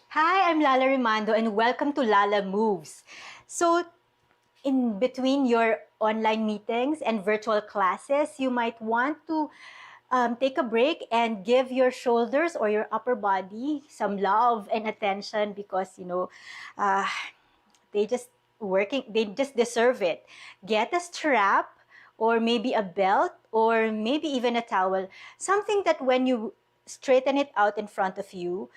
Hi, I'm Lala Rimando and welcome to Lala Moves. So, in between your online meetings and virtual classes, you might want to take a break and give your shoulders or your upper body some love and attention because, uh, they just they just deserve it. Get a strap or maybe a belt or maybe even a towel, something that when you straighten it out in front of you,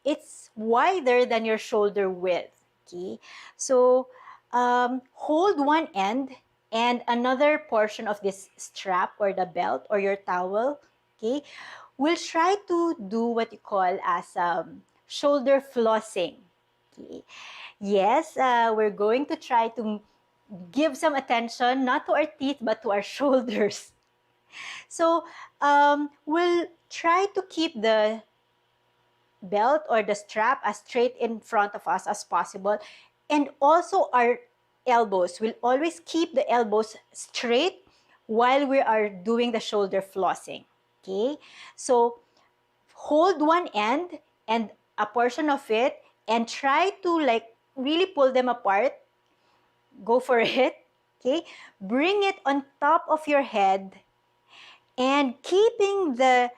it's wider than your shoulder width. Okay, so hold one end and another portion of this strap or the belt or your towel. Okay, we'll try to do what you call as shoulder flossing. Okay. Yes, we're going to try to give some attention, not to our teeth, but to our shoulders. So we'll try to keep the belt or the strap as straight in front of us as possible. And also our elbows. We'll always keep the elbows straight while we are doing the shoulder flossing. Okay? So hold one end and a portion of it and try to like really pull them apart. Go for it. Okay, bring it on top of your head and keeping the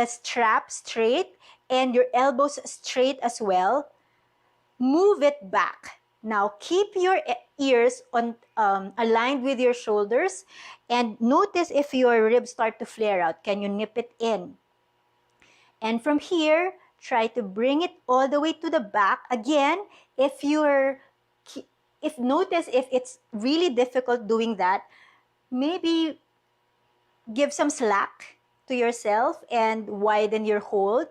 strap straight and your elbows straight as well. Move it back. Now keep your ears on aligned with your shoulders and notice if your ribs start to flare out. Can you nip it in? And from here, try to bring it all the way to the back. Again, if you're if notice if it's really difficult doing that, maybe give some slack to yourself and widen your hold,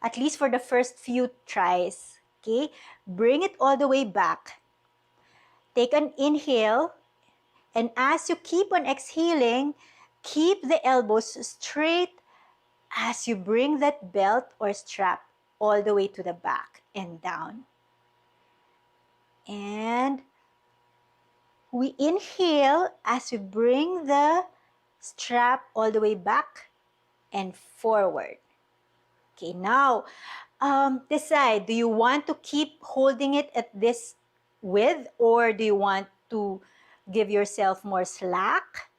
at least for the first few tries. Okay? Bring it all the way back. Take an inhale, and as you keep on exhaling, keep the elbows straight as you bring that belt or strap all the way to the back and down. And we inhale as we bring the strap all the way back and forward. Okay, now decide, do you want to keep holding it at this width or do you want to give yourself more slack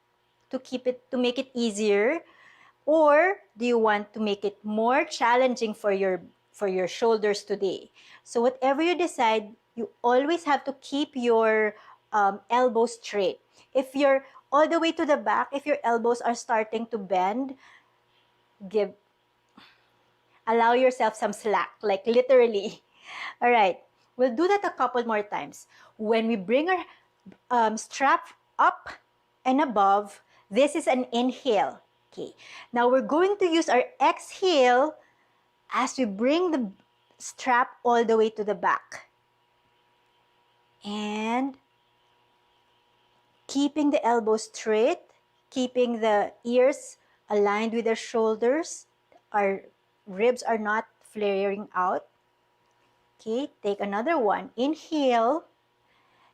to keep it, to make it easier? Or do you want to make it more challenging for your shoulders today? So whatever you decide, you always have to keep your elbows straight. If you're all the way to the back, if your elbows are starting to bend, give allow yourself some slack, like literally. All right, we'll do that a couple more times. When we bring our strap up and above, this is an inhale. Okay, now we're going to use our exhale as we bring the strap all the way to the back. And keeping the elbows straight, keeping the ears aligned with the shoulders. Our ribs are not flaring out. Okay, take another one. Inhale.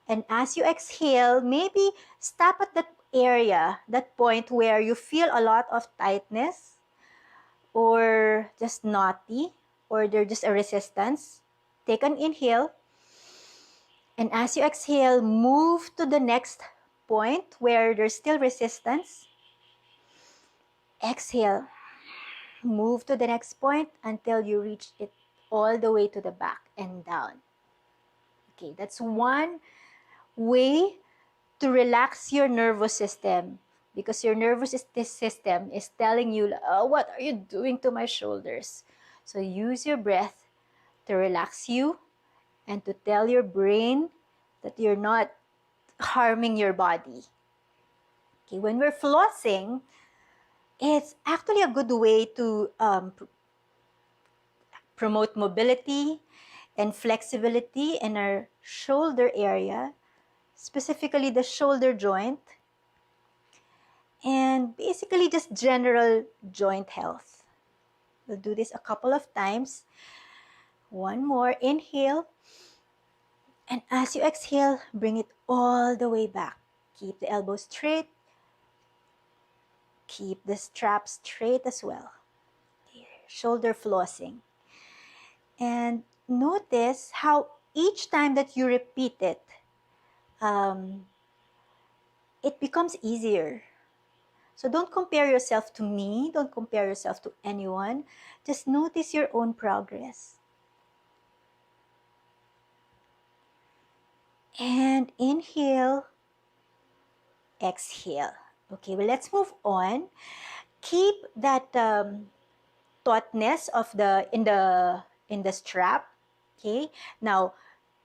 And as you exhale, maybe stop at that area, that point where you feel a lot of tightness or just knotty or there's just a resistance. Take an inhale. And as you exhale, move to the next point where there's still resistance. Exhale. Move to the next point until you reach it all the way to the back and down. Okay, that's one way to relax your nervous system because your nervous system is telling you, oh, what are you doing to my shoulders? So use your breath to relax you and to tell your brain that you're not harming your body. Okay, when we're flossing, it's actually a good way to promote mobility and flexibility in our shoulder area, specifically the shoulder joint, and basically just general joint health. We'll do this a couple of times. One more, inhale. And as you exhale, bring it all the way back. Keep the elbows straight. Keep the strap straight as well. Shoulder flossing. And notice how each time that you repeat it, um, it becomes easier. So don't compare yourself to me, don't compare yourself to anyone. Just notice your own progress. And inhale, exhale. Okay, well, let's move on. Keep that tautness of the strap. Okay, now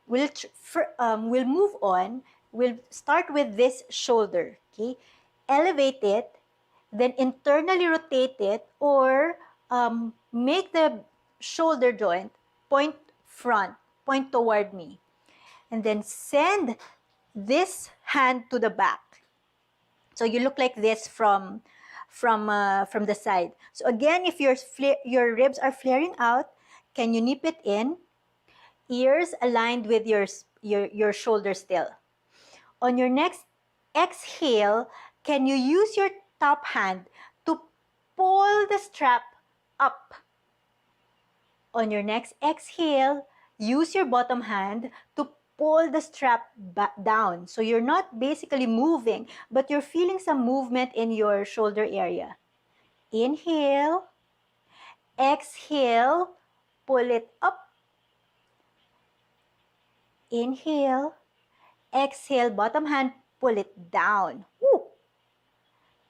we'll move on. We'll start with this shoulder. Okay, elevate it, then internally rotate it, or make the shoulder joint point front, point toward me, and then send this hand to the back. So you look like this from the side. So again, if your ribs are flaring out, can you nip it in? Ears aligned with your shoulder still. On your next exhale, can you use your top hand to pull the strap up? On your next exhale, use your bottom hand to pull the strap back down. So you're not basically moving, but you're feeling some movement in your shoulder area. Inhale, exhale, pull it up. Inhale, exhale, bottom hand, pull it down. Woo!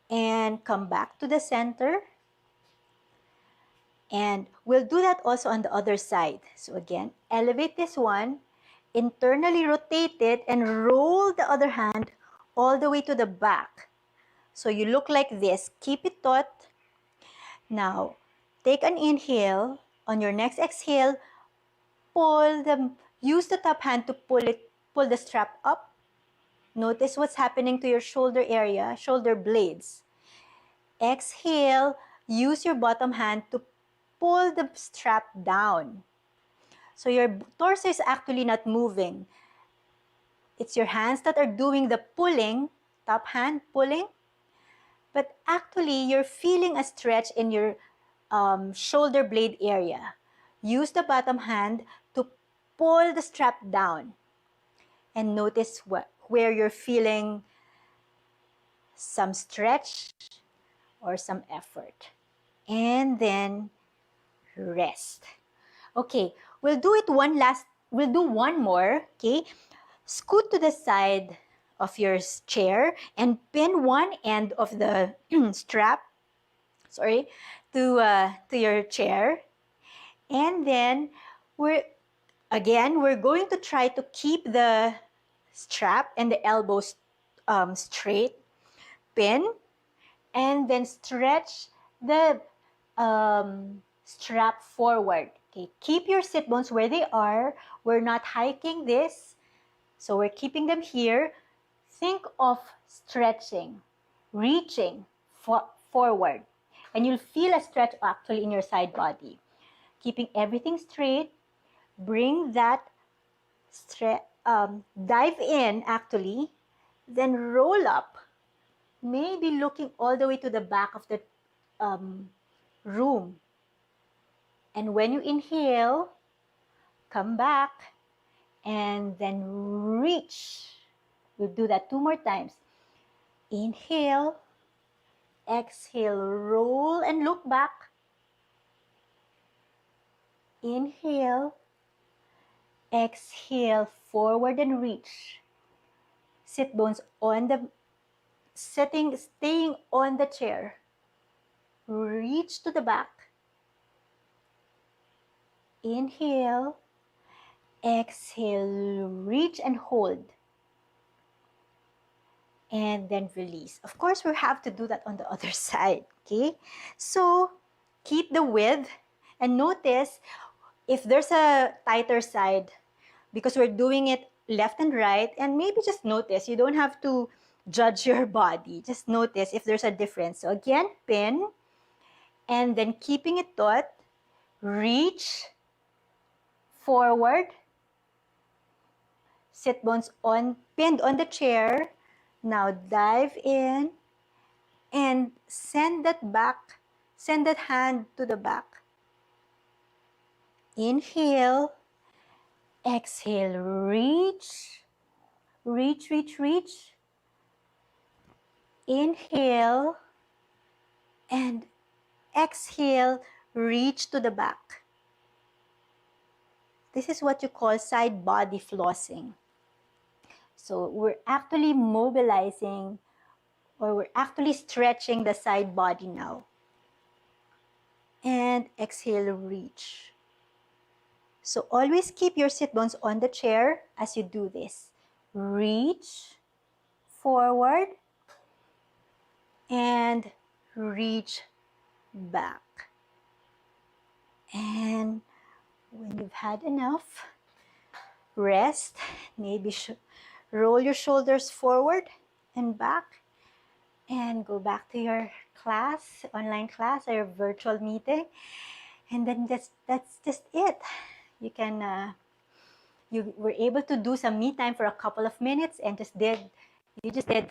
And come back to the center. And we'll do that also on the other side. So again, elevate this one, internally rotate it, and roll the other hand all the way to the back. So you look like this. Keep it taut. Now, take an inhale. On your next exhale, use the top hand to pull the strap up. Notice what's happening to your shoulder area, shoulder blades. Exhale, use your bottom hand to pull the strap down. So your torso is actually not moving. It's your hands that are doing the pulling, top hand pulling, but actually you're feeling a stretch in your shoulder blade area. Use the bottom hand to pull the strap down and notice where you're feeling some stretch or some effort. And then rest. Okay, we'll do one more, okay? Scoot to the side of your chair and pin one end of the strap, to your chair. And then we're going to try to keep the strap and the elbows straight, pin, and then stretch the strap forward. Okay, keep your sit bones where they are. We're not hiking this, so we're keeping them here. Think of stretching, reaching forward, and you'll feel a stretch actually in your side body. Keeping everything straight, bring that dive in actually, then roll up, maybe looking all the way to the back of the room. And when you inhale, come back and then reach. We'll do that 2 more times. Inhale, exhale, roll and look back. Inhale, exhale, forward and reach. Sit bones staying on the chair. Reach to the back. Inhale, exhale, reach and hold. And then release. Of course, we have to do that on the other side, okay? So, keep the width and notice if there's a tighter side, because we're doing it left and right, and maybe just notice, you don't have to judge your body. Just notice if there's a difference. So again, pin, and then keeping it taut, reach forward, sit bones pinned on the chair. Now dive in and send that hand to the back. Inhale, exhale, reach, reach, reach, reach. Inhale and exhale, reach to the back. This is what you call side body flossing. So we're actually mobilizing, or we're actually stretching the side body now. And exhale, reach. So always keep your sit bones on the chair as you do this. Reach forward and reach back. And when you've had enough, rest. Maybe roll your shoulders forward and back and go back to your class, online class or virtual meeting. And then that's just it. You can you were able to do some me time for a couple of minutes and you just did shoulder